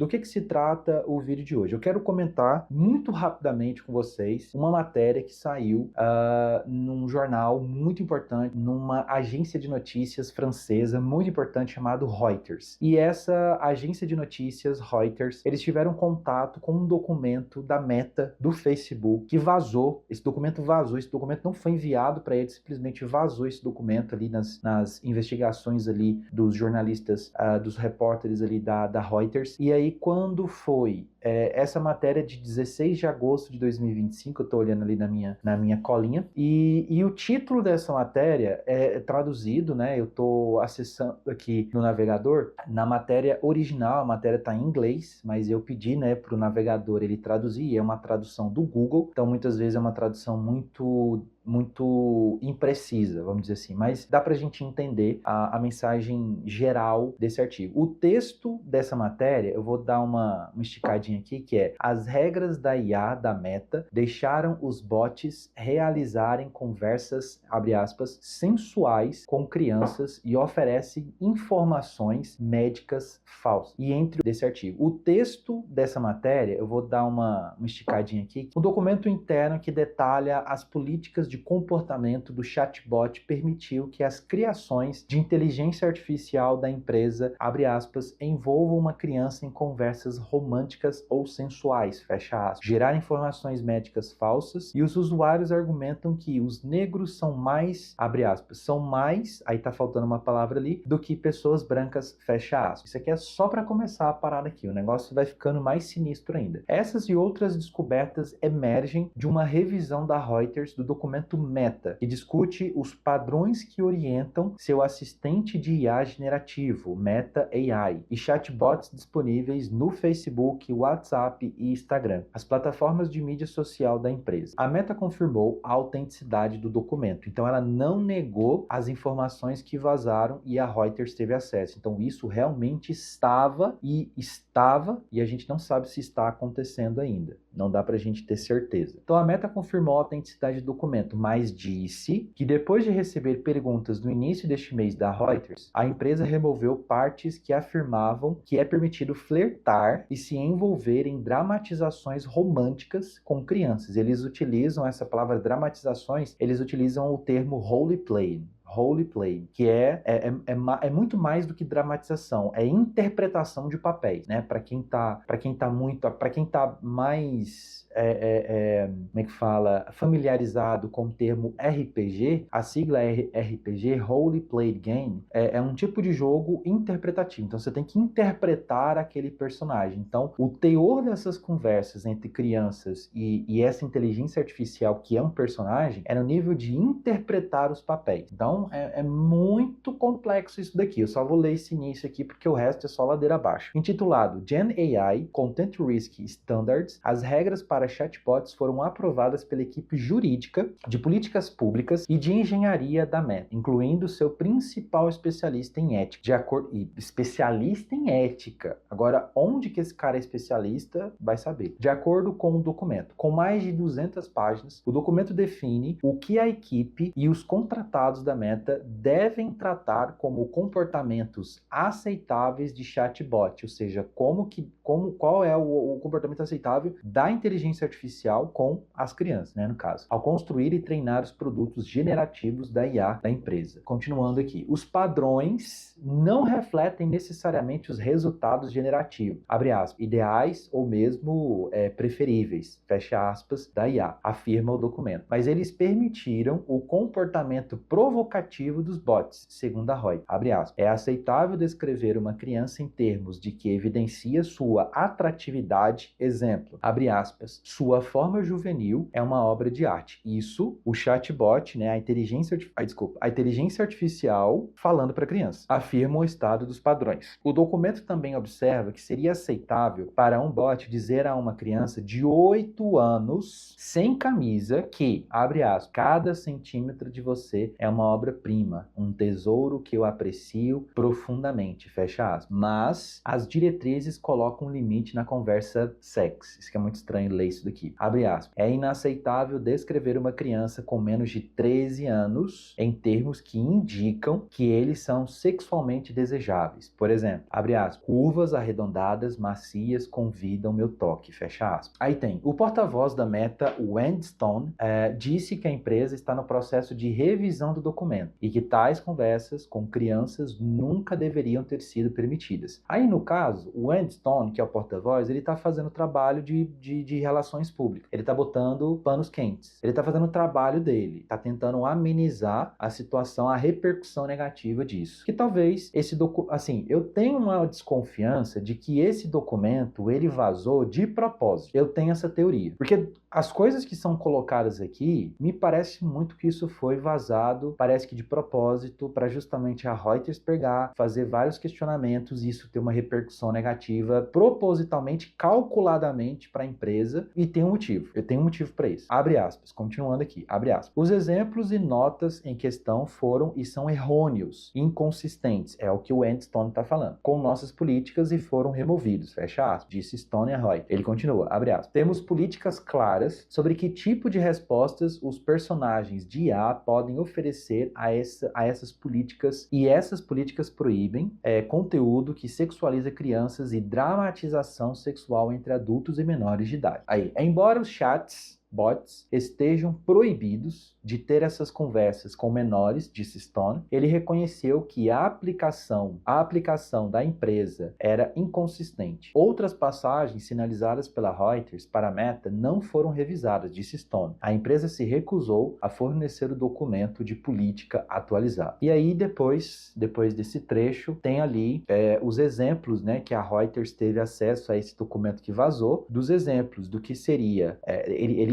Do que se trata o vídeo de hoje? Eu quero comentar muito rapidamente com vocês uma matéria que saiu num jornal muito importante, numa agência de notícias francesa muito importante chamado Reuters. E essa agência de notícias, Reuters, eles tiveram contato com um documento da Meta, do Facebook, que vazou. Esse documento não foi enviado para eles, simplesmente vazou esse documento ali nas investigações ali dos jornalistas, dos repórteres ali da Reuters. E aí, quando foi essa matéria de 16 de agosto de 2025, eu estou olhando ali na minha colinha, e o título dessa matéria é traduzido, né? Eu estou acessando aqui no navegador, na matéria original, a matéria está em inglês, mas eu pedi, né, para o navegador ele traduzir, é uma tradução do Google, então muitas vezes é uma tradução muito imprecisa, vamos dizer assim, mas dá pra gente entender a mensagem geral desse artigo. O texto dessa matéria, eu vou dar uma esticadinha aqui, que é: as regras da IA da Meta deixaram os bots realizarem conversas, abre aspas, sensuais com crianças e oferecem informações médicas falsas. E entre desse artigo, o texto dessa matéria, eu vou dar uma esticadinha aqui, um documento interno que detalha as políticas de comportamento do chatbot permitiu que as criações de inteligência artificial da empresa, abre aspas, envolvam uma criança em conversas românticas ou sensuais, fecha aspas, gerar informações médicas falsas, e os usuários argumentam que os negros são mais, abre aspas, são mais, aí tá faltando uma palavra ali, do que pessoas brancas, fecha aspas. Isso aqui é só para começar a parada aqui, o negócio vai ficando mais sinistro ainda. Essas e outras descobertas emergem de uma revisão da Reuters do documento Meta, que discute os padrões que orientam seu assistente de IA generativo, Meta AI, e chatbots disponíveis no Facebook, WhatsApp e Instagram, as plataformas de mídia social da empresa. A Meta confirmou a autenticidade do documento, então ela não negou as informações que vazaram e a Reuters teve acesso. Então isso realmente estava, e a gente não sabe se está acontecendo ainda. Não dá pra gente ter certeza. Então a Meta confirmou a autenticidade do documento, mas disse que depois de receber perguntas no início deste mês da Reuters, a empresa removeu partes que afirmavam que é permitido flertar e se envolver em dramatizações românticas com crianças. Eles utilizam essa palavra dramatizações, eles utilizam o termo roleplay, que é muito mais do que dramatização, é interpretação de papéis, né? Para quem tá mais como é que fala, familiarizado com o termo RPG, a sigla RPG, Role Played Game, é um tipo de jogo interpretativo. Então você tem que interpretar aquele personagem. Então o teor dessas conversas entre crianças e essa inteligência artificial que é um personagem é no nível de interpretar os papéis. Então é muito complexo isso daqui. Eu só vou ler esse início aqui porque o resto é só ladeira abaixo. Intitulado Gen AI Content Risk Standards, as regras para chatbots foram aprovadas pela equipe jurídica de políticas públicas e de engenharia da Meta, incluindo seu principal especialista em ética. Especialista em ética. Agora, onde que esse cara é especialista, vai saber. De acordo com o documento, com mais de 200 páginas, o documento define o que a equipe e os contratados da Meta devem tratar como comportamentos aceitáveis de chatbot, ou seja, qual é o comportamento aceitável da inteligência artificial com as crianças, né, no caso, ao construir e treinar os produtos generativos da IA da empresa. Continuando aqui, os padrões não refletem necessariamente os resultados generativos, abre aspas, ideais ou mesmo preferíveis, fecha aspas, da IA, afirma o documento, mas eles permitiram o comportamento provocativo dos bots, segundo a Reuters, abre aspas, é aceitável descrever uma criança em termos de que evidencia sua atratividade, exemplo, abre aspas, sua forma juvenil é uma obra de arte. Isso, o chatbot, né, a inteligência artificial falando para criança, afirma o estado dos padrões. O documento também observa que seria aceitável para um bot dizer a uma criança de 8 anos, sem camisa, que, abre aspas, cada centímetro de você é uma obra-prima, um tesouro que eu aprecio profundamente, fecha aspas. Mas as diretrizes colocam um limite na conversa sex. Isso que é muito estranho ler isso daqui. Abre aspas. É inaceitável descrever uma criança com menos de 13 anos em termos que indicam que eles são sexualmente desejáveis. Por exemplo, abre aspas, curvas arredondadas, macias, convidam meu toque, fecha aspas. Aí tem, o porta-voz da Meta, Wendy Stone, disse que a empresa está no processo de revisão do documento e que tais conversas com crianças nunca deveriam ter sido permitidas. Aí, no caso, o Wendy Stone, que é o porta-voz, ele está fazendo trabalho de relações públicas. Ele está botando panos quentes. Ele está fazendo o trabalho dele. Está tentando amenizar a situação, a repercussão negativa disso. Que talvez esse documento... Assim, eu tenho uma desconfiança de que esse documento, ele vazou de propósito. Eu tenho essa teoria. Porque as coisas que são colocadas aqui, me parece muito que isso foi vazado, parece que de propósito, para justamente a Reuters pegar, fazer vários questionamentos e isso ter uma repercussão negativa, propositalmente, calculadamente para a empresa, e tem um motivo. Eu tenho um motivo para isso. Abre aspas, continuando aqui, abre aspas. Os exemplos e notas em questão foram e são errôneos, inconsistentes, é o que o Andy Stone está falando, com nossas políticas e foram removidos, fecha aspas, disse Stone a Reuters. Ele continua, abre aspas. Temos políticas claras sobre que tipo de respostas os personagens de IA podem oferecer a essas políticas, e essas políticas proíbem conteúdo que sexualiza crianças e dramatização sexual entre adultos e menores de idade. Aí, embora os bots estejam proibidos de ter essas conversas com menores, disse Stone, ele reconheceu que a aplicação da empresa era inconsistente. Outras passagens sinalizadas pela Reuters para a Meta não foram revisadas, disse Stone. A empresa se recusou a fornecer o documento de política atualizado. E aí, depois desse trecho, tem ali os exemplos, né, que a Reuters teve acesso a esse documento que vazou, dos exemplos do que seria...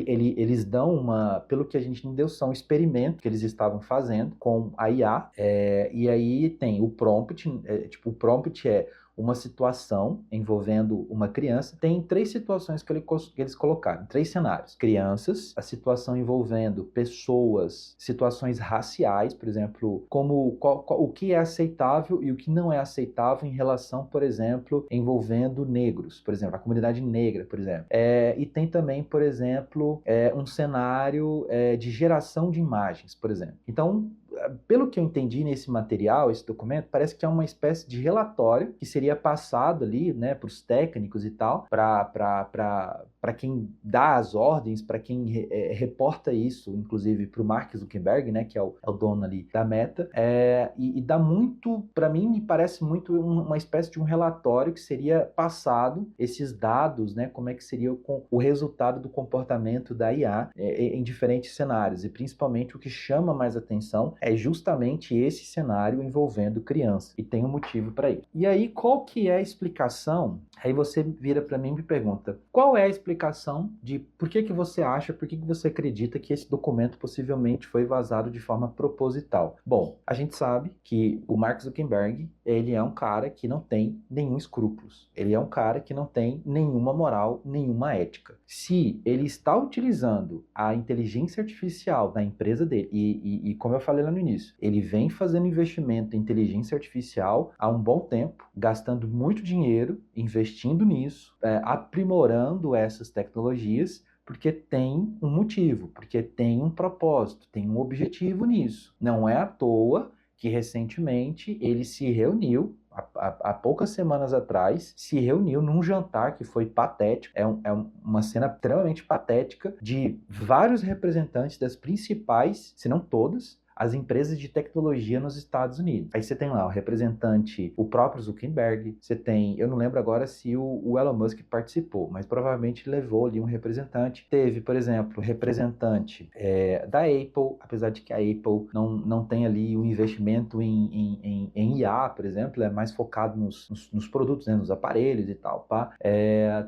Eles dão pelo que a gente entendeu, são experimentos que eles estavam fazendo com a IA, e aí tem o prompt, o prompt é uma situação envolvendo uma criança. Tem 3 situações que eles colocaram, 3 cenários. Crianças, a situação envolvendo pessoas, situações raciais, por exemplo, como o que é aceitável e o que não é aceitável em relação, por exemplo, envolvendo negros, por exemplo, a comunidade negra, por exemplo. E tem também, por exemplo, um cenário de geração de imagens, por exemplo. Então, pelo que eu entendi nesse material, esse documento, parece que é uma espécie de relatório que seria passado ali, né, para os técnicos e tal, para quem dá as ordens, para quem reporta isso, inclusive para o Mark Zuckerberg, né, que é o dono ali da Meta, e dá muito, para mim, me parece muito uma espécie de um relatório que seria passado, esses dados, né, como é que seria o resultado do comportamento da IA em diferentes cenários, e principalmente o que chama mais atenção é justamente esse cenário envolvendo criança, e tem um motivo para isso. E aí, qual que é a explicação? Aí você vira para mim e me pergunta, qual é a explicação de por que você acha, por que você acredita que esse documento possivelmente foi vazado de forma proposital? Bom, a gente sabe que o Mark Zuckerberg, ele é um cara que não tem nenhum escrúpulos, ele é um cara que não tem nenhuma moral, nenhuma ética. Se ele está utilizando a inteligência artificial da empresa dele, e como eu falei lá no início, ele vem fazendo investimento em inteligência artificial há um bom tempo, gastando muito dinheiro, investindo nisso, aprimorando essas tecnologias, porque tem um motivo, porque tem um propósito, tem um objetivo nisso. Não é à toa que recentemente ele se reuniu, há poucas semanas atrás, se reuniu num jantar que foi patético, uma cena extremamente patética, de vários representantes das principais, se não todas, as empresas de tecnologia nos Estados Unidos. Aí você tem lá o representante, o próprio Zuckerberg, você tem, eu não lembro agora se o Elon Musk participou, mas provavelmente levou ali um representante. Teve, por exemplo, representante da Apple, apesar de que a Apple não tem ali um investimento em IA, por exemplo, é mais focado nos produtos, né, nos aparelhos e tal, pá.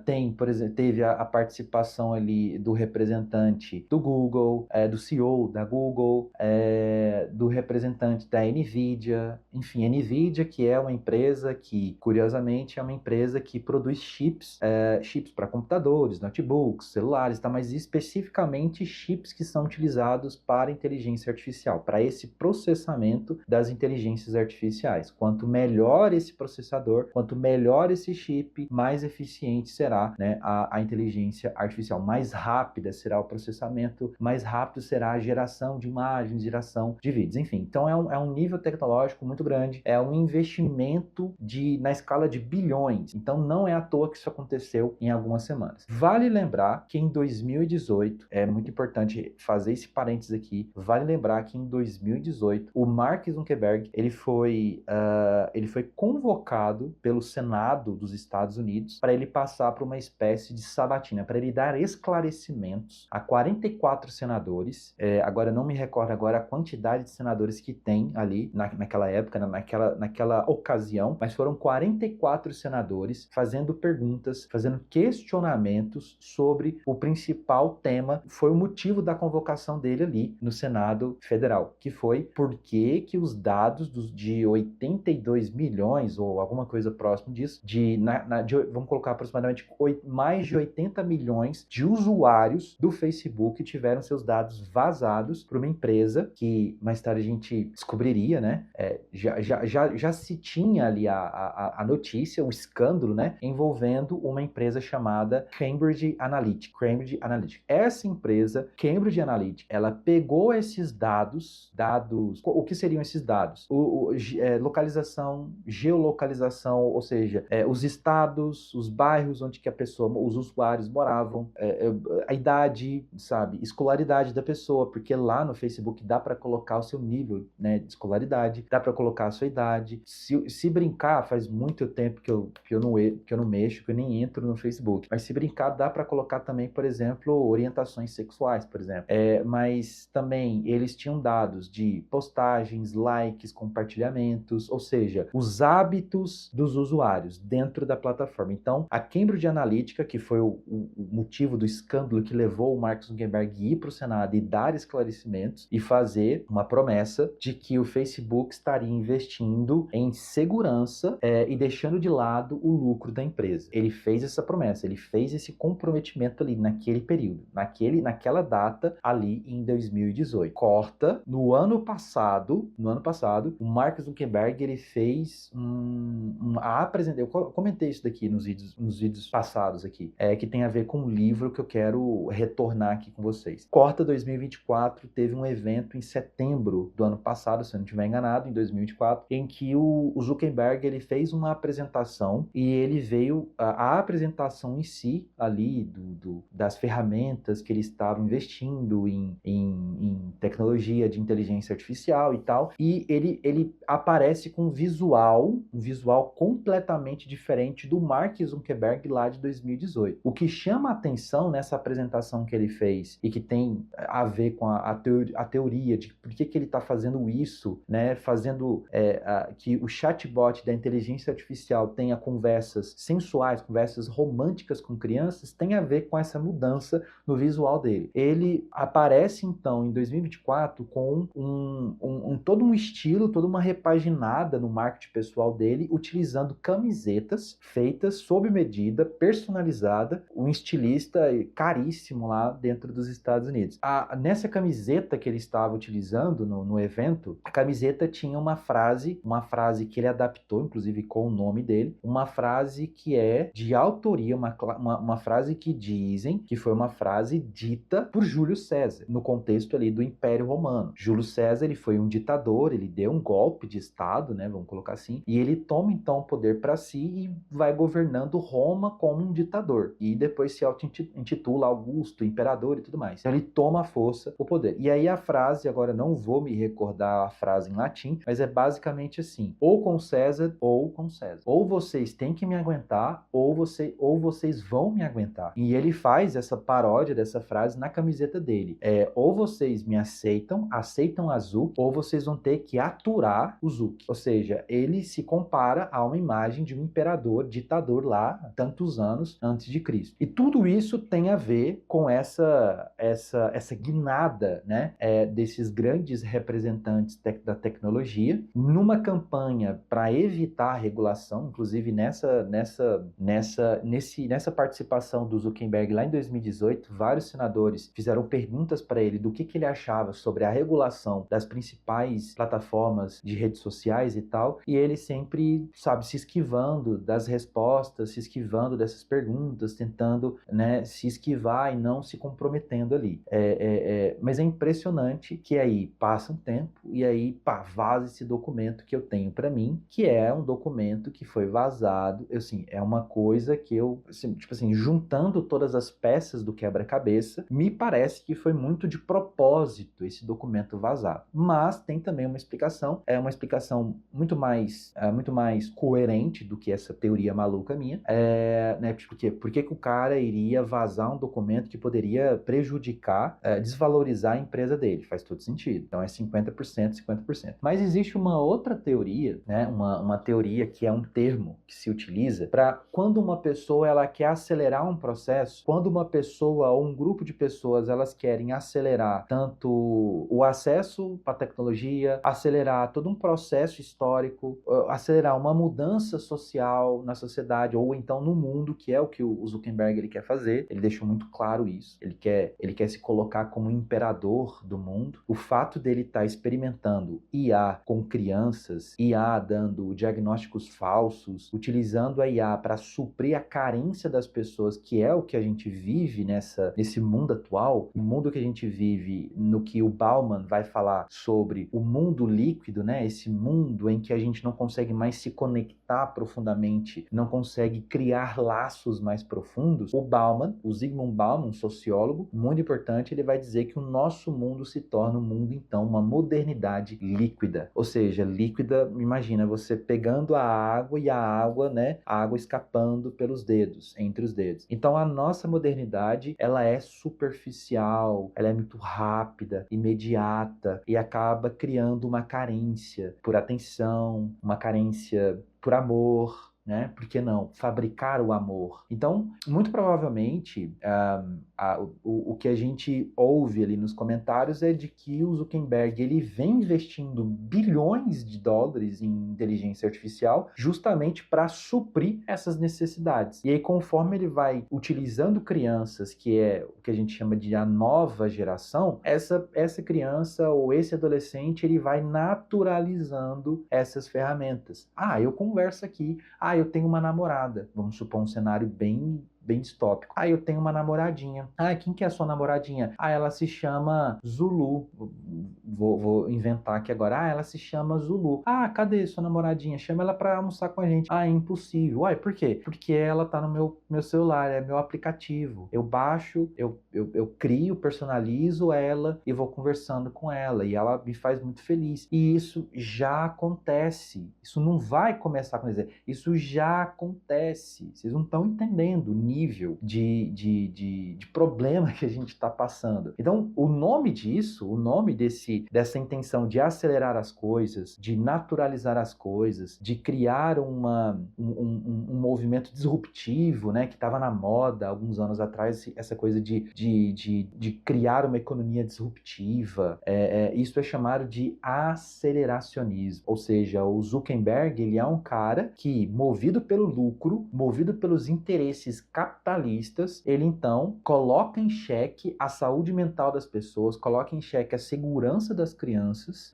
Tem, por exemplo, teve a participação ali do representante do Google, do CEO da Google, do representante da NVIDIA, enfim, NVIDIA, que é uma empresa que, curiosamente, é uma empresa que produz chips para computadores, notebooks, celulares, tá? Mas especificamente chips que são utilizados para inteligência artificial, para esse processamento das inteligências artificiais. Quanto melhor esse processador, quanto melhor esse chip, mais eficiente será, né, a inteligência artificial, mais rápida será o processamento, mais rápido será a geração de imagens, geração de vídeos, enfim. Então é um nível tecnológico muito grande, é um investimento na escala de bilhões. Então não é à toa que isso aconteceu em algumas semanas. Vale lembrar que em 2018, é muito importante fazer esse parênteses aqui, vale lembrar que em 2018 o Mark Zuckerberg ele foi convocado pelo Senado dos Estados Unidos para ele passar por uma espécie de sabatina, para ele dar esclarecimentos a 44 senadores. Agora não me recordo agora a quantidade de senadores que tem ali naquela época, naquela ocasião, mas foram 44 senadores fazendo perguntas, fazendo questionamentos sobre o principal tema, foi o motivo da convocação dele ali no Senado Federal, que foi por que os dados de 82 milhões ou alguma coisa próximo disso, vamos colocar aproximadamente mais de 80 milhões de usuários do Facebook tiveram seus dados vazados por uma empresa que mais tarde a gente descobriria, né? Já se tinha ali a notícia, o escândalo, né? Envolvendo uma empresa chamada Cambridge Analytica. Essa empresa, Cambridge Analytica, ela pegou esses dados, o que seriam esses dados? Localização, geolocalização, ou seja, os estados, os bairros onde que os usuários moravam, a idade, sabe, escolaridade da pessoa, porque lá no Facebook dá para colocar o seu nível, né, de escolaridade, dá para colocar a sua idade. Se brincar, faz muito tempo que eu não mexo, que eu nem entro no Facebook, mas se brincar, dá para colocar também, por exemplo, orientações sexuais, por exemplo. Mas também eles tinham dados de postagens, likes, compartilhamentos, ou seja, os hábitos dos usuários dentro da plataforma. Então, a Cambridge Analytica, que foi o motivo do escândalo que levou o Mark Zuckerberg a ir para o Senado e dar esclarecimentos e fazer uma promessa de que o Facebook estaria investindo em segurança e deixando de lado o lucro da empresa. Ele fez essa promessa, ele fez esse comprometimento ali naquele período, naquela data ali em 2018. Corta, no ano passado, o Mark Zuckerberg ele fez eu comentei isso daqui nos vídeos passados aqui, que tem a ver com um livro que eu quero retornar aqui com vocês. Corta 2024, teve um evento em setembro do ano passado, se eu não estiver enganado, em 2024, em que o Zuckerberg ele fez uma apresentação e ele veio, a apresentação em si, ali, das ferramentas que ele estava investindo em tecnologia de inteligência artificial e tal, e ele aparece com um visual completamente diferente do Mark Zuckerberg lá de 2018. O que chama a atenção nessa apresentação que ele fez e que tem a ver com a teoria de por que ele está fazendo isso, né, fazendo que o chatbot da inteligência artificial tenha conversas sensuais, conversas românticas com crianças, tem a ver com essa mudança no visual dele. Ele aparece então em 2024 com todo um estilo, toda uma repaginada no marketing pessoal dele, utilizando camisetas feitas sob medida, personalizada, um estilista caríssimo lá dentro dos Estados Unidos. Nessa camiseta que ele estava utilizando no evento, a camiseta tinha uma frase que ele adaptou, inclusive com o nome dele, uma frase que é de autoria, uma frase que dizem que foi uma frase dita por Júlio César, no contexto ali do Império Romano. Júlio César, ele foi um ditador, ele deu um golpe de Estado, né, vamos colocar assim, e ele toma então o poder para si e vai governando Roma como um ditador, e depois se auto-intitula Augusto, imperador e tudo mais. Então ele toma a força, o poder. E aí a frase, agora não vou me recordar a frase em latim, mas é basicamente assim: ou com César ou com César. Ou vocês têm que me aguentar, ou vocês vão me aguentar. E ele faz essa paródia dessa frase na camiseta dele. Ou vocês me aceitam a Zuck, ou vocês vão ter que aturar o Zuck. Ou seja, ele se compara a uma imagem de um imperador, ditador lá, tantos anos antes de Cristo. E tudo isso tem a ver com essa guinada, né, desses grandes grandes representantes da tecnologia, numa campanha para evitar a regulação, inclusive nessa participação do Zuckerberg lá em 2018, vários senadores fizeram perguntas para ele do que ele achava sobre a regulação das principais plataformas de redes sociais e tal, e ele sempre, sabe, se esquivando das respostas, se esquivando dessas perguntas, tentando, né, se esquivar e não se comprometendo ali. Mas é impressionante que aí passa um tempo e aí, pá, vaza esse documento que eu tenho para mim, que é um documento que foi vazado, assim, é uma coisa que eu, assim, tipo assim, juntando todas as peças do quebra-cabeça, me parece que foi muito de propósito esse documento vazado. Mas tem também uma explicação, é uma explicação muito mais coerente do que essa teoria maluca minha, né? Por que o cara iria vazar um documento que poderia prejudicar, desvalorizar a empresa dele? Faz todo sentido. Então é 50%, 50%. Mas existe uma outra teoria, né? Uma teoria que é um termo que se utiliza para quando uma pessoa ela quer acelerar um processo, quando uma pessoa ou um grupo de pessoas elas querem acelerar tanto o acesso para a tecnologia, acelerar todo um processo histórico, acelerar uma mudança social na sociedade ou então no mundo, que é o que o Zuckerberg ele quer fazer. Ele deixou muito claro isso. Ele quer se colocar como imperador do mundo. O fato dele estar experimentando IA com crianças, IA dando diagnósticos falsos, utilizando a IA para suprir a carência das pessoas, que é o que a gente vive nesse mundo atual, o mundo que a gente vive, no que o Bauman vai falar sobre o mundo líquido, né? Esse mundo em que a gente não consegue mais se conectar profundamente, não consegue criar laços mais profundos. O Zygmunt Bauman, um sociólogo muito importante, ele vai dizer que o nosso mundo se torna um mundo, então, uma modernidade líquida. Ou seja, líquida, imagina você pegando a água e a água, né? A água escapando pelos dedos, entre os dedos. Então, a nossa modernidade, ela é superficial, ela é muito rápida, imediata e acaba criando uma carência por atenção, uma carência por amor, né? Por que não? Fabricar o amor. Então, muito provavelmente, o que a gente ouve ali nos comentários é de que o Zuckerberg ele vem investindo bilhões de dólares em inteligência artificial justamente para suprir essas necessidades. E aí, conforme ele vai utilizando crianças, que é o que a gente chama de a nova geração, essa criança ou esse adolescente, ele vai naturalizando essas ferramentas. Eu converso aqui. Eu tenho uma namorada. Vamos supor um cenário bem distópico. Eu tenho uma namoradinha. Quem que é a sua namoradinha? Ela se chama Zulu. Vou inventar aqui agora. Ela se chama Zulu. Cadê sua namoradinha? Chama ela pra almoçar com a gente. Impossível. Por quê? Porque ela tá no meu celular, é meu aplicativo. Eu baixo, eu crio, personalizo ela e vou conversando com ela. E ela me faz muito feliz. E isso já acontece. Isso não vai começar a acontecer. Isso já acontece. Vocês não estão entendendo o nível de problema que a gente está passando. Então, o nome disso, o nome dessa intenção de acelerar as coisas, de naturalizar as coisas, de criar um movimento disruptivo, né, que estava na moda alguns anos atrás, essa coisa de criar uma economia disruptiva, isso é chamado de aceleracionismo. Ou seja, o Zuckerberg, ele é um cara que, movido pelo lucro, movido pelos interesses capitalistas, ele então coloca em xeque a saúde mental das pessoas, coloca em xeque a segurança das crianças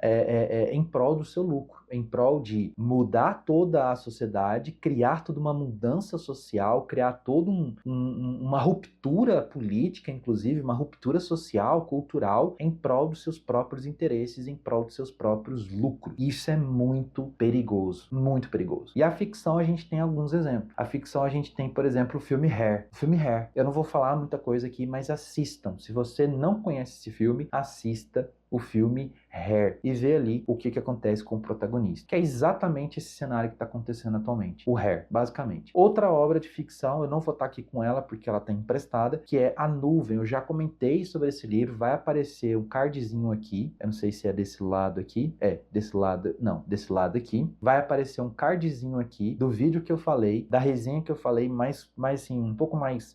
em prol do seu lucro, em prol de mudar toda a sociedade, criar toda uma mudança social, criar toda uma ruptura política, inclusive uma ruptura social, cultural, em prol dos seus próprios interesses, em prol dos seus próprios lucros. Isso é muito perigoso, muito perigoso. E a ficção a gente tem alguns exemplos. A ficção a gente tem, por exemplo, o filme Hair. O filme Hair. Eu não vou falar muita coisa aqui, mas assistam. Se você não conhece esse filme, assista o filme Hair e ver ali o que acontece com o protagonista, que é exatamente esse cenário que está acontecendo atualmente, o Hair, basicamente. Outra obra de ficção, eu não vou estar aqui com ela porque ela está emprestada, que é A Nuvem. Eu já comentei sobre esse livro, vai aparecer um cardzinho aqui, eu não sei se é desse lado aqui, desse lado aqui, vai aparecer um cardzinho aqui do vídeo que eu falei, da resenha que eu falei, mais assim, um pouco mais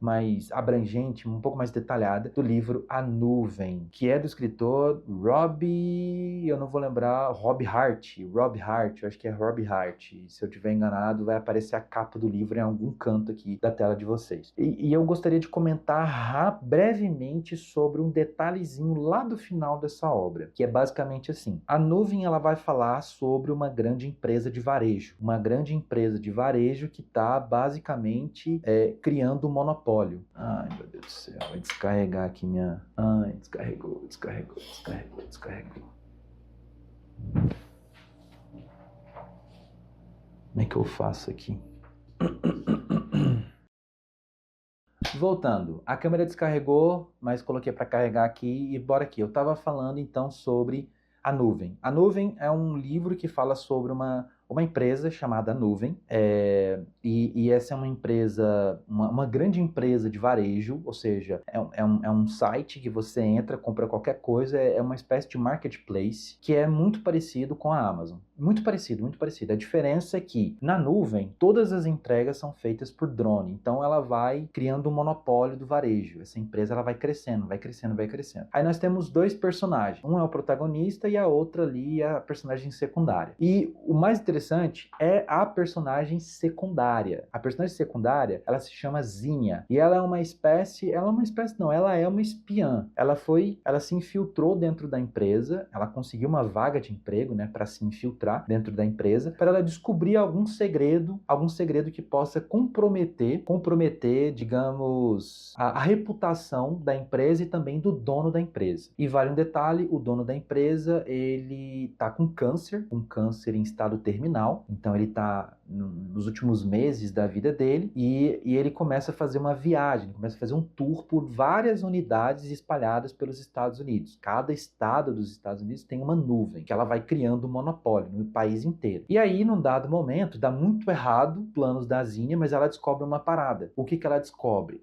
abrangente, um pouco mais detalhada, do livro A Nuvem, que é do escritor eu não vou lembrar, Rob Hart, eu acho que é Rob Hart. Se eu tiver enganado, vai aparecer a capa do livro em algum canto aqui da tela de vocês. E eu gostaria de comentar brevemente sobre um detalhezinho lá do final dessa obra, que é basicamente assim. A nuvem, ela vai falar sobre uma grande empresa de varejo, que está basicamente criando um monopólio. Ai, meu Deus do céu, vai descarregar aqui minha... Ai, descarregou. Como é que eu faço aqui? Voltando, a câmera descarregou, mas coloquei para carregar aqui e bora aqui. Eu estava falando então sobre a nuvem. A nuvem é um livro que fala sobre uma empresa chamada Nuvem, e essa é uma empresa, uma grande empresa de varejo, ou seja, é um site que você entra, compra qualquer coisa, é uma espécie de marketplace que é muito parecido com a Amazon. Muito parecido. A diferença é que na nuvem todas as entregas são feitas por drone, então ela vai criando um monopólio do varejo. Essa empresa ela vai crescendo. Aí nós temos dois personagens, um é o protagonista e a outra ali é a personagem secundária. E o mais interessante é a personagem secundária. A personagem secundária, ela se chama Zinnia, e ela é uma espiã. Ela se infiltrou dentro da empresa, ela conseguiu uma vaga de emprego, né, para se infiltrar dentro da empresa, para ela descobrir algum segredo que possa comprometer, digamos, a reputação da empresa e também do dono da empresa. E vale um detalhe, o dono da empresa, ele tá com câncer em estado terminal, então ele tá nos últimos meses da vida dele, e ele começa a fazer uma viagem, começa a fazer um tour por várias unidades espalhadas pelos Estados Unidos. Cada estado dos Estados Unidos tem uma nuvem, que ela vai criando um monopólio no país inteiro. E aí, num dado momento, dá muito errado planos da Zinnia, mas ela descobre uma parada. O que ela descobre?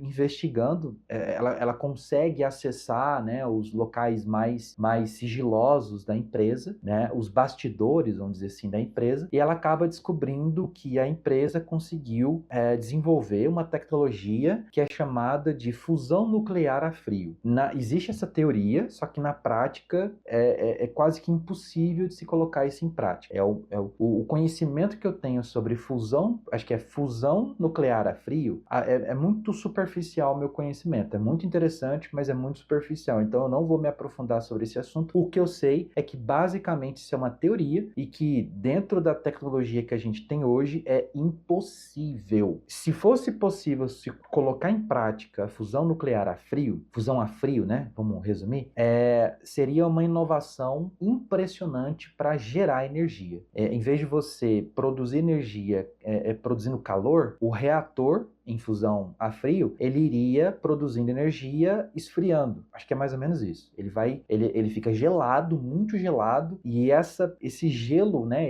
Investigando, ela consegue acessar, né, os locais mais sigilosos da empresa, né, os bastidores, vamos dizer assim, da empresa, e ela acaba descobrindo que a empresa conseguiu desenvolver uma tecnologia que é chamada de fusão nuclear a frio. Existe essa teoria, só que na prática é quase que impossível de se colocar isso em prática. O conhecimento que eu tenho sobre fusão, acho que é fusão nuclear a frio, é muito superficial o meu conhecimento. É muito interessante, mas é muito superficial. Então eu não vou me aprofundar sobre esse assunto. O que eu sei é que basicamente isso é uma teoria e que dentro da tecnologia que a gente tem hoje é impossível. Se fosse possível se colocar em prática a fusão nuclear a frio, né? Vamos resumir, seria uma inovação impressionante para gerar energia. Em vez de você produzir energia produzindo calor, o reator em fusão a frio, ele iria produzindo energia esfriando. Acho que é mais ou menos isso. Ele fica gelado, muito gelado, e esse gelo, né,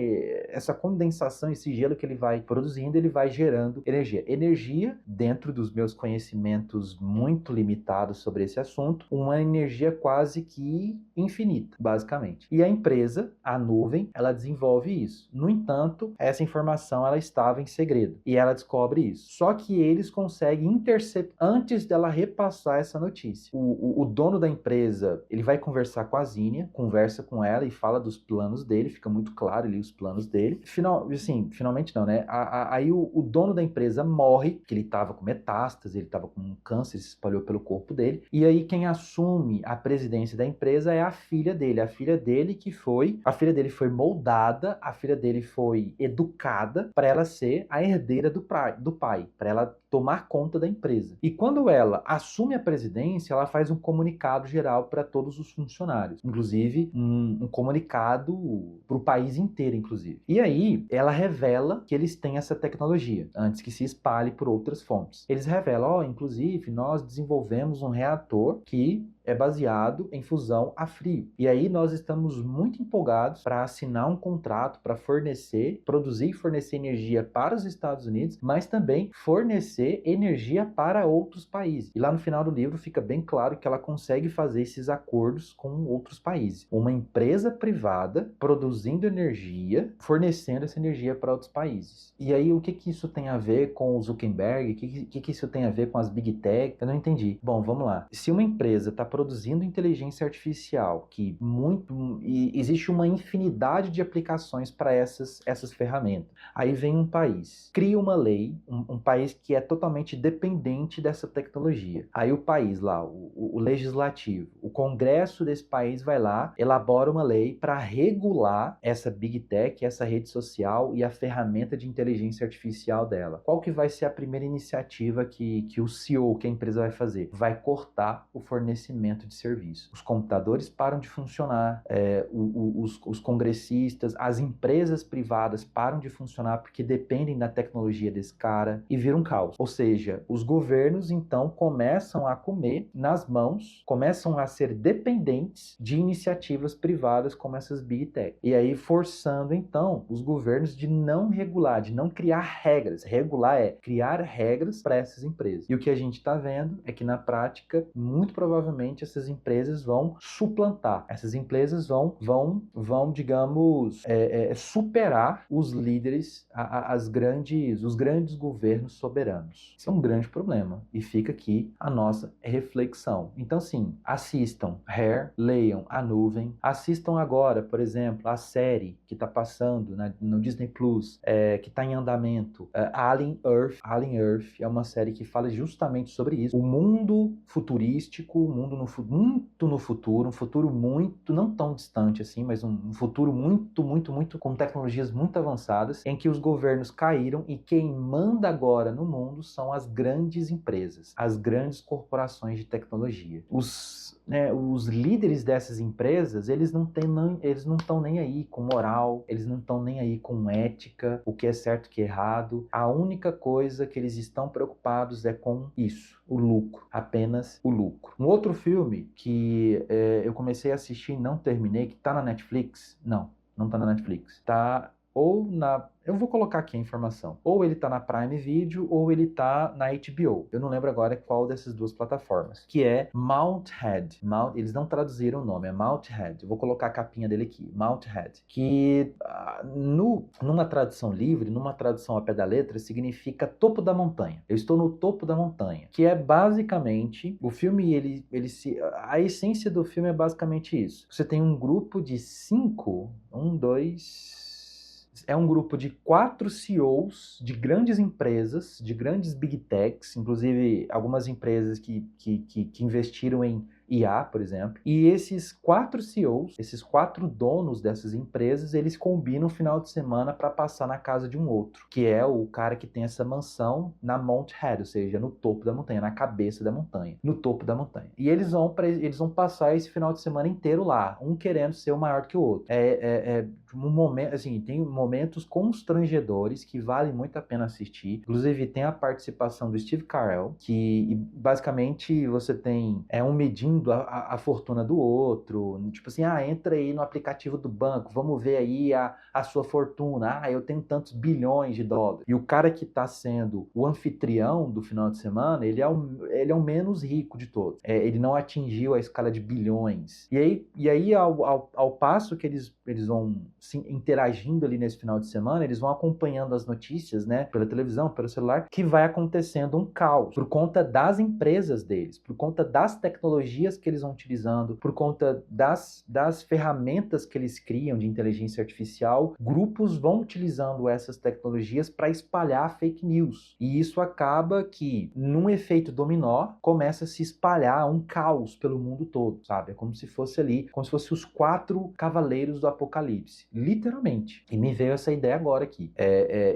essa condensação, esse gelo que ele vai produzindo, ele vai gerando energia. Energia, dentro dos meus conhecimentos muito limitados sobre esse assunto, uma energia quase que infinita, basicamente. E a empresa, a nuvem, ela desenvolve isso. No entanto, essa informação ela estava em segredo, e ela descobre isso. Só que eles conseguem interceptar antes dela repassar essa notícia. O dono da empresa, ele vai conversar com a Zinnia, conversa com ela e fala dos planos dele, fica muito claro ali os planos dele. Finalmente não, né? Aí o dono da empresa morre, que ele estava com metástase, ele estava com um câncer, se espalhou pelo corpo dele. E aí quem assume a presidência da empresa é a filha dele. A filha dele foi moldada, a filha dele foi educada para ela ser a herdeira do pai, para ela tomar conta da empresa. E quando ela assume a presidência, ela faz um comunicado geral para todos os funcionários, inclusive um comunicado para o país inteiro, inclusive. E aí ela revela que eles têm essa tecnologia antes que se espalhe por outras fontes. Eles revelam, inclusive, nós desenvolvemos um reator que é baseado em fusão a frio. E aí nós estamos muito empolgados para assinar um contrato para produzir e fornecer energia para os Estados Unidos, mas também fornecer fornecer energia para outros países. E lá no final do livro fica bem claro que ela consegue fazer esses acordos com outros países. Uma empresa privada produzindo energia, fornecendo essa energia para outros países. E aí, o que que isso tem a ver com o Zuckerberg? O que isso tem a ver com as Big Tech? Eu não entendi. Bom, vamos lá. Se uma empresa está produzindo inteligência artificial, e existe uma infinidade de aplicações para essas ferramentas. Aí vem um país, cria uma lei, um país que é totalmente dependente dessa tecnologia. Aí o país lá, o legislativo, o Congresso desse país vai lá, elabora uma lei para regular essa Big Tech, essa rede social e a ferramenta de inteligência artificial dela. Qual que vai ser a primeira iniciativa que o CEO, que a empresa vai fazer? Vai cortar o fornecimento de serviço. Os computadores param de funcionar, os congressistas, as empresas privadas param de funcionar porque dependem da tecnologia desse cara e vira um caos. Ou seja, os governos então começam a comer nas mãos, começam a ser dependentes de iniciativas privadas como essas Big Tech. E aí forçando então os governos de não regular, de não criar regras. Regular é criar regras para essas empresas. E o que a gente está vendo é que na prática, muito provavelmente essas empresas vão suplantar. Essas empresas vão digamos, superar os líderes, os grandes governos soberanos. Isso é um grande problema. E fica aqui a nossa reflexão. Então, sim, assistam Hair, leiam A Nuvem, assistam agora, por exemplo, a série que está passando no Disney Plus, que está em andamento, Alien Earth. Alien Earth é uma série que fala justamente sobre isso. O mundo futurístico, muito no futuro, um futuro muito, não tão distante assim, mas um futuro muito, com tecnologias muito avançadas, em que os governos caíram e quem manda agora no mundo são as grandes empresas, as grandes corporações de tecnologia. Os líderes dessas empresas, eles não estão nem aí com moral, eles não estão nem aí com ética, o que é certo, o que é errado. A única coisa que eles estão preocupados é com isso, o lucro, apenas o lucro. Um outro filme que eu comecei a assistir e não terminei, que tá na Netflix, não tá na Netflix, tá eu vou colocar aqui a informação. Ou ele tá na Prime Video, ou ele tá na HBO. Eu não lembro agora qual dessas duas plataformas. Que é Mounthead. Eles não traduziram o nome, é Mounthead. Eu vou colocar a capinha dele aqui, Mounthead. Que numa tradução livre, numa tradução ao pé da letra, significa topo da montanha. Eu estou no topo da montanha. Que é basicamente, o filme, a essência do filme é basicamente isso. Você tem um grupo de 5, é um grupo de 4 CEOs de grandes empresas, de grandes Big Techs, inclusive algumas empresas que investiram em IA, por exemplo. E esses 4 CEOs, esses 4 donos dessas empresas, eles combinam um final de semana para passar na casa de um outro, que é o cara que tem essa mansão na Mount Head, ou seja, no topo da montanha, na cabeça da montanha, no topo da montanha. E eles vão passar esse final de semana inteiro lá, um querendo ser o maior que o outro. Um momento, assim, tem momentos constrangedores que valem muito a pena assistir. Inclusive, tem a participação do Steve Carell, que basicamente você tem medindo a fortuna do outro, tipo assim, entra aí no aplicativo do banco, vamos ver aí a sua fortuna, eu tenho tantos bilhões de dólares. E o cara que está sendo o anfitrião do final de semana, ele é o menos rico de todos. Ele não atingiu a escala de bilhões. E aí ao passo que eles vão se interagindo ali nesse final de semana, eles vão acompanhando as notícias, né, pela televisão, pelo celular, que vai acontecendo um caos por conta das empresas deles, por conta das tecnologias que eles vão utilizando, por conta das ferramentas que eles criam de inteligência artificial. Grupos vão utilizando essas tecnologias para espalhar fake news. E isso acaba que, num efeito dominó, começa a se espalhar um caos pelo mundo todo, sabe? É como se fosse os 4 cavaleiros do apocalipse. Literalmente. E me veio essa ideia agora aqui.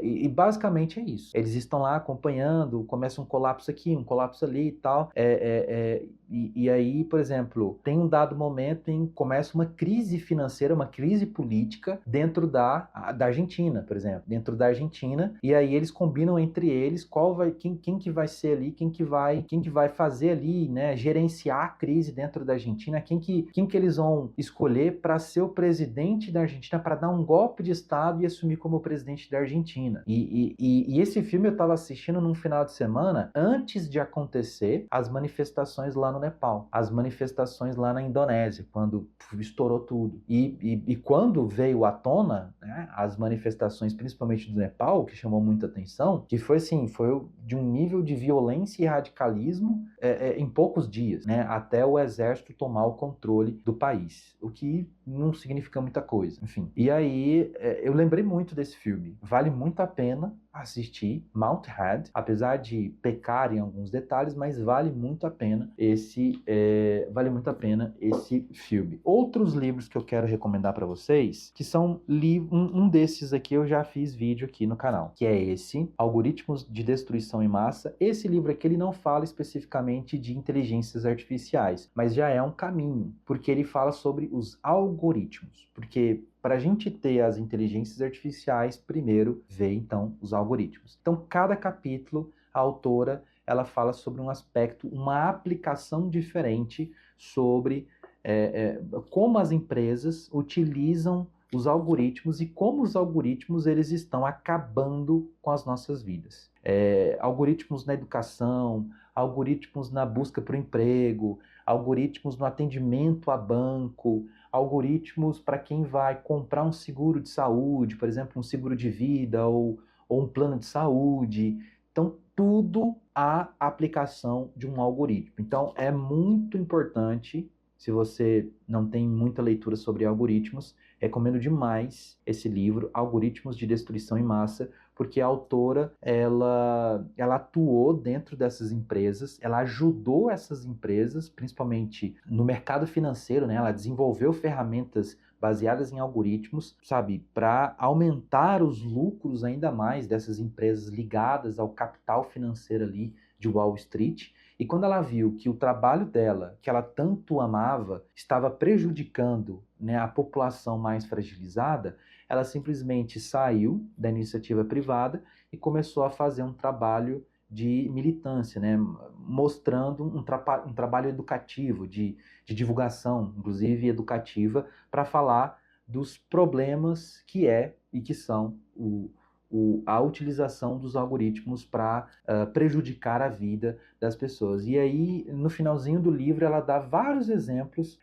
E basicamente é isso. Eles estão lá acompanhando, começa um colapso aqui, um colapso ali e tal. E aí aí, por exemplo, tem um dado momento em que começa uma crise financeira, uma crise política dentro da Argentina, por exemplo, dentro da Argentina, e aí eles combinam entre eles quem que vai ser ali, quem que vai fazer ali, né, gerenciar a crise dentro da Argentina, quem que eles vão escolher para ser o presidente da Argentina, para dar um golpe de Estado e assumir como presidente da Argentina. E esse filme eu estava assistindo num final de semana antes de acontecer as manifestações lá no Nepal, as manifestações lá na Indonésia, quando estourou tudo. E quando veio à tona, né, as manifestações, principalmente do Nepal, que chamou muita atenção, que foi assim, foi de um nível de violência e radicalismo em poucos dias, né, até o exército tomar o controle do país, o que não significa muita coisa, enfim. E aí eu lembrei muito desse filme, vale muito a pena assistir, Mounthead, apesar de pecar em alguns detalhes, mas vale muito a pena esse filme. Outros livros que eu quero recomendar para vocês, que são um desses aqui eu já fiz vídeo aqui no canal, que é esse, Algoritmos de Destruição em Massa. Esse livro aqui ele não fala especificamente de inteligências artificiais, mas já é um caminho, porque ele fala sobre os algoritmos, porque para a gente ter as inteligências artificiais, primeiro vê então os algoritmos. Então, cada capítulo, a autora ela fala sobre um aspecto, uma aplicação diferente sobre como as empresas utilizam os algoritmos e como os algoritmos eles estão acabando com as nossas vidas. Algoritmos na educação, algoritmos na busca por emprego, algoritmos no atendimento a banco, algoritmos para quem vai comprar um seguro de saúde, por exemplo, um seguro de vida ou um plano de saúde. Então, tudo há aplicação de um algoritmo. Então, é muito importante, se você não tem muita leitura sobre algoritmos, recomendo demais esse livro, Algoritmos de Destruição em Massa, porque a autora, ela atuou dentro dessas empresas, ela ajudou essas empresas, principalmente no mercado financeiro, né? Ela desenvolveu ferramentas baseadas em algoritmos, sabe, para aumentar os lucros ainda mais dessas empresas ligadas ao capital financeiro ali de Wall Street. E quando ela viu que o trabalho dela, que ela tanto amava, estava prejudicando, né, a população mais fragilizada, ela simplesmente saiu da iniciativa privada e começou a fazer um trabalho de militância, né, mostrando um trabalho educativo, de divulgação, inclusive educativa, para falar dos problemas que são a utilização dos algoritmos para prejudicar a vida das pessoas. E aí, no finalzinho do livro, ela dá vários exemplos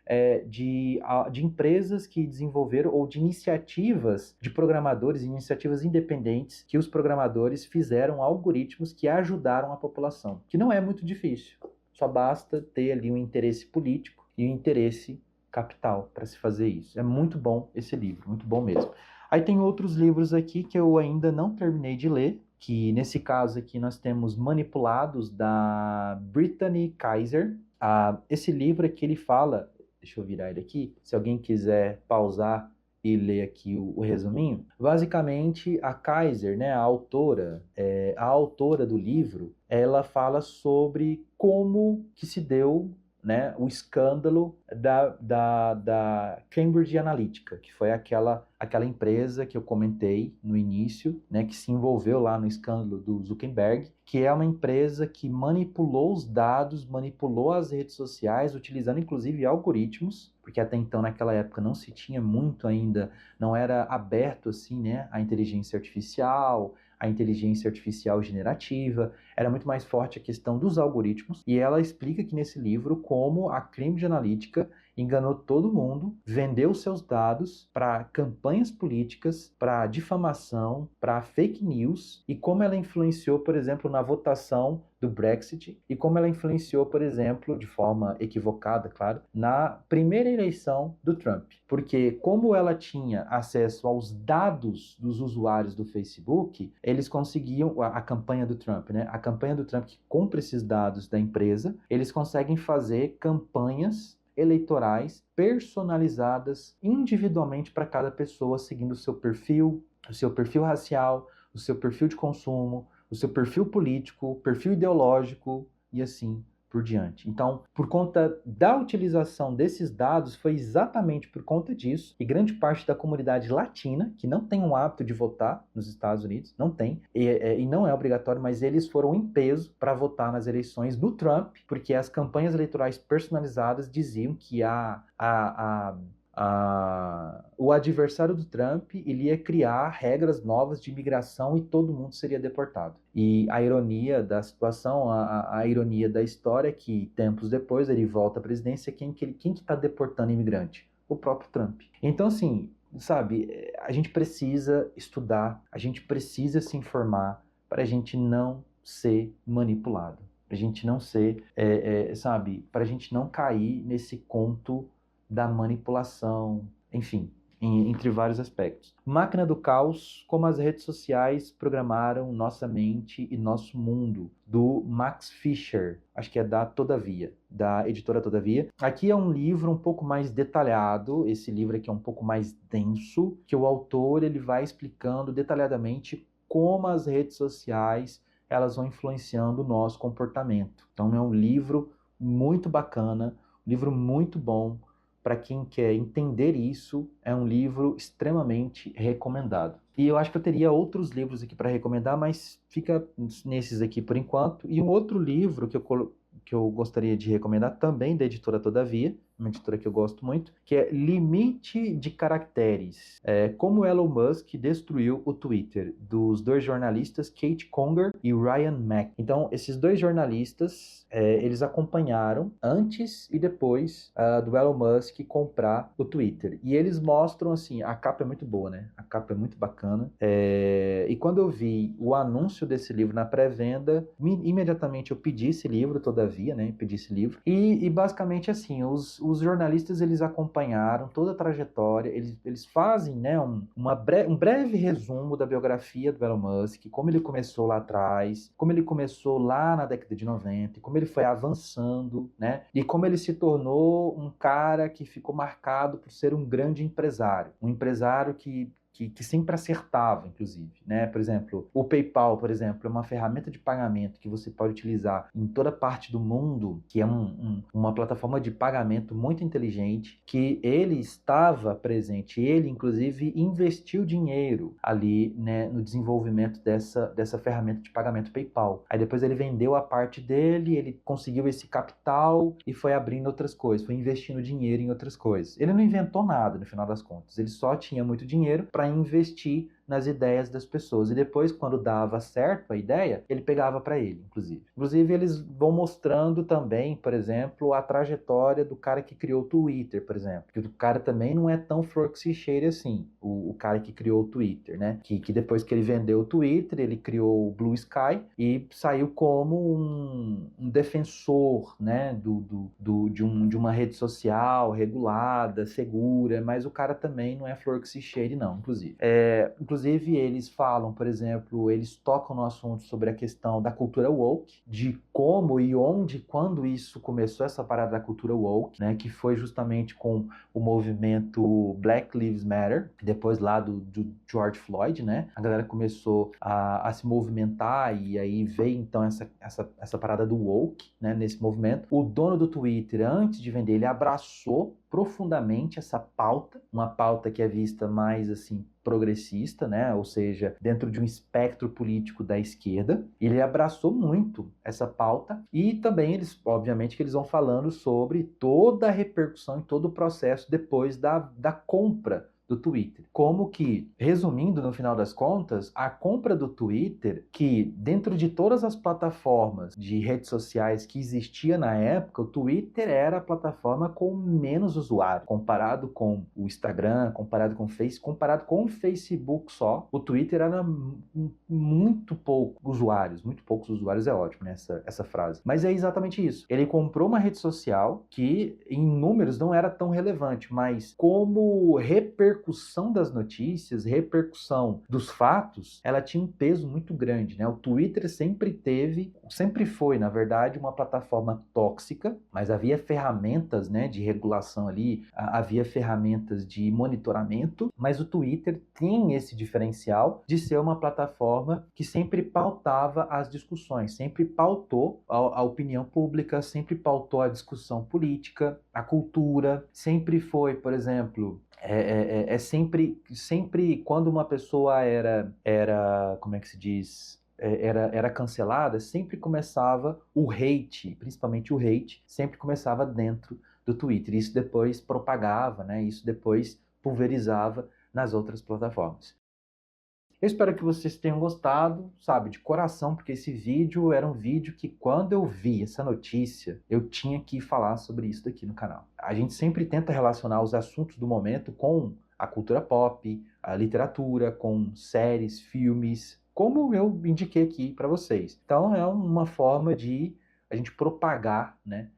de empresas que desenvolveram, ou de iniciativas de programadores, iniciativas independentes, que os programadores fizeram algoritmos que ajudaram a população, que não é muito difícil. Só basta ter ali um interesse político e um interesse capital para se fazer isso. É muito bom esse livro, muito bom mesmo. Aí tem outros livros aqui que eu ainda não terminei de ler, que nesse caso aqui nós temos Manipulados, da Brittany Kaiser. Esse livro aqui ele fala, deixa eu virar ele aqui, se alguém quiser pausar e ler aqui o resuminho. Basicamente, a Kaiser, né, a autora do livro, ela fala sobre como que se deu, né, o escândalo da Cambridge Analytica, que foi aquela empresa que eu comentei no início, né, que se envolveu lá no escândalo do Zuckerberg, que é uma empresa que manipulou os dados, manipulou as redes sociais, utilizando inclusive algoritmos, porque até então naquela época não se tinha muito ainda, não era aberto assim, né, a inteligência artificial generativa, era muito mais forte a questão dos algoritmos, e ela explica aqui nesse livro como a Cambridge Analytica enganou todo mundo, vendeu seus dados para campanhas políticas, para difamação, para fake news, e como ela influenciou, por exemplo, na votação do Brexit, e como ela influenciou, por exemplo, de forma equivocada, claro, na primeira eleição do Trump. Porque como ela tinha acesso aos dados dos usuários do Facebook, eles conseguiam, a campanha do Trump, né? A campanha do Trump que compra esses dados da empresa, eles conseguem fazer campanhas eleitorais personalizadas individualmente para cada pessoa, seguindo o seu perfil racial, o seu perfil de consumo, o seu perfil político, perfil ideológico e assim por diante. Então, por conta da utilização desses dados, foi exatamente por conta disso que grande parte da comunidade latina, que não tem o hábito de votar nos Estados Unidos, não tem, e não é obrigatório, mas eles foram em peso para votar nas eleições do Trump, porque as campanhas eleitorais personalizadas diziam que o adversário do Trump ele ia criar regras novas de imigração e todo mundo seria deportado. E a ironia da situação, a ironia da história é que tempos depois ele volta à presidência, quem que está deportando imigrante? O próprio Trump. Então, assim, sabe, a gente precisa estudar, a gente precisa se informar para a gente não ser manipulado, para a gente não ser, sabe, para a gente não cair nesse conto da manipulação, enfim, entre vários aspectos. Máquina do Caos, como as redes sociais programaram nossa mente e nosso mundo, do Max Fischer, acho que é da Todavia, da editora Todavia. Aqui é um livro um pouco mais detalhado, esse livro aqui é um pouco mais denso, que o autor ele vai explicando detalhadamente como as redes sociais elas vão influenciando o nosso comportamento. Então é um livro muito bacana, um livro muito bom. Para quem quer entender isso, é um livro extremamente recomendado. E eu acho que eu teria outros livros aqui para recomendar, mas fica nesses aqui por enquanto. E um outro livro que eu gostaria de recomendar, também da editora Todavia, uma editora que eu gosto muito, que é Limite de Caracteres. Como Elon Musk destruiu o Twitter, dos dois jornalistas Kate Conger e Ryan Mac. Então, esses dois jornalistas, eles acompanharam antes e depois do Elon Musk comprar o Twitter. E eles mostram, assim, a capa é muito boa, né? A capa é muito bacana. E quando eu vi o anúncio desse livro na pré-venda, imediatamente eu pedi esse livro, Todavia, né? Pedi esse livro. E basicamente, assim, os jornalistas, eles acompanharam toda a trajetória, eles fazem, né, um breve resumo da biografia do Elon Musk, como ele começou lá atrás, como ele começou lá na década de 90, como ele foi avançando, né, e como ele se tornou um cara que ficou marcado por ser um grande empresário, um empresário que sempre acertava, inclusive, né? Por exemplo, o PayPal, por exemplo, é uma ferramenta de pagamento que você pode utilizar em toda parte do mundo, que é uma plataforma de pagamento muito inteligente, que ele estava presente, ele, inclusive, investiu dinheiro ali, né, no desenvolvimento dessa ferramenta de pagamento PayPal. Aí depois ele vendeu a parte dele, ele conseguiu esse capital e foi abrindo outras coisas, foi investindo dinheiro em outras coisas. Ele não inventou nada, no final das contas, ele só tinha muito dinheiro para investir nas ideias das pessoas. E depois, quando dava certo a ideia, ele pegava para ele, inclusive. Inclusive, eles vão mostrando também, por exemplo, a trajetória do cara que criou o Twitter, por exemplo. Que o cara também não é tão flor que se cheire assim, o cara que criou o Twitter, né? Que depois que ele vendeu o Twitter, ele criou o Blue Sky e saiu como um defensor, né? De uma rede social regulada, segura, mas o cara também não é flor que se cheire, não, inclusive. Inclusive, eles falam, por exemplo, eles tocam no assunto sobre a questão da cultura woke, de como e onde, quando isso começou, essa parada da cultura woke, né, que foi justamente com o movimento Black Lives Matter, depois lá do George Floyd, né, a galera começou a se movimentar e aí veio então essa parada do woke, né, nesse movimento. O dono do Twitter, antes de vender, ele abraçou profundamente essa pauta, uma pauta que é vista mais assim progressista, né? Ou seja, dentro de um espectro político da esquerda. Ele abraçou muito essa pauta e também eles, obviamente, que eles vão falando sobre toda a repercussão e todo o processo depois da compra do Twitter. Como que, resumindo no final das contas, a compra do Twitter, que dentro de todas as plataformas de redes sociais que existia na época, o Twitter era a plataforma com menos usuários, comparado com o Instagram, comparado com o Facebook só, o Twitter era muito poucos usuários é ótimo, né, essa frase. Mas é exatamente isso. Ele comprou uma rede social que em números não era tão relevante, mas como repercutiu repercussão das notícias, repercussão dos fatos, ela tinha um peso muito grande, né? O Twitter sempre foi, na verdade, uma plataforma tóxica, mas havia ferramentas, né, de regulação ali, havia ferramentas de monitoramento, mas o Twitter tem esse diferencial de ser uma plataforma que sempre pautava as discussões, sempre pautou a opinião pública, sempre pautou a discussão política, a cultura, sempre foi, por exemplo, sempre quando uma pessoa como é que se diz? Era cancelada, sempre começava o hate, principalmente o hate, sempre começava dentro do Twitter. Isso depois propagava, né? Isso depois pulverizava nas outras plataformas. Eu espero que vocês tenham gostado, sabe, de coração, porque esse vídeo era um vídeo que, quando eu vi essa notícia, eu tinha que falar sobre isso daqui no canal. A gente sempre tenta relacionar os assuntos do momento com a cultura pop, a literatura, com séries, filmes, como eu indiquei aqui para vocês. Então é uma forma de a gente propagar, né,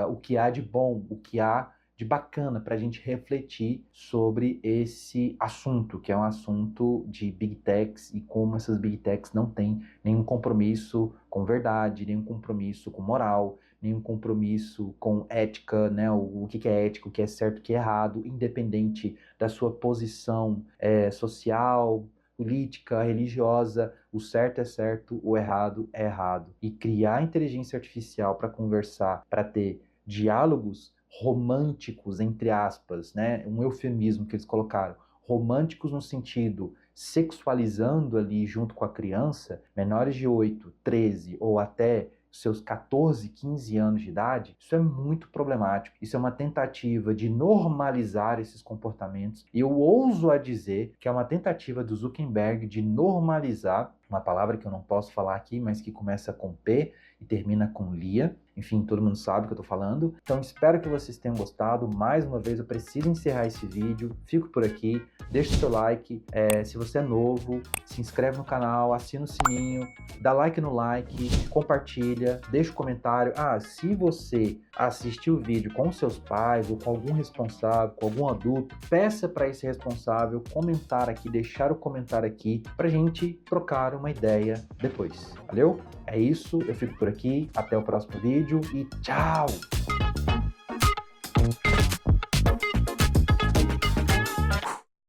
o que há de bom, o que há de bacana para a gente refletir sobre esse assunto, que é um assunto de Big Techs e como essas Big Techs não têm nenhum compromisso com verdade, nenhum compromisso com moral, nenhum compromisso com ética, né? O que é ético, o que é certo, o que é errado, independente da sua posição social, política, religiosa, o certo é certo, o errado é errado. E criar inteligência artificial para conversar, para ter diálogos românticos, entre aspas, né? Um eufemismo que eles colocaram, românticos no sentido sexualizando ali junto com a criança, menores de 8, 13 ou até seus 14, 15 anos de idade, isso é muito problemático. Isso é uma tentativa de normalizar esses comportamentos. E eu ouso a dizer que é uma tentativa do Zuckerberg de normalizar, uma palavra que eu não posso falar aqui, mas que começa com P e termina com Lia. Enfim, todo mundo sabe o que eu tô falando. Então, espero que vocês tenham gostado. Mais uma vez, eu preciso encerrar esse vídeo. Fico por aqui. Deixa o seu like. Se você é novo, se inscreve no canal, assina o sininho, dá like no like, compartilha, deixa um comentário. Se você assistiu o vídeo com seus pais ou com algum responsável, com algum adulto, peça para esse responsável comentar aqui, deixar o comentário aqui, pra gente trocar uma ideia depois. Valeu? É isso, eu fico por aqui. Até o próximo vídeo e tchau!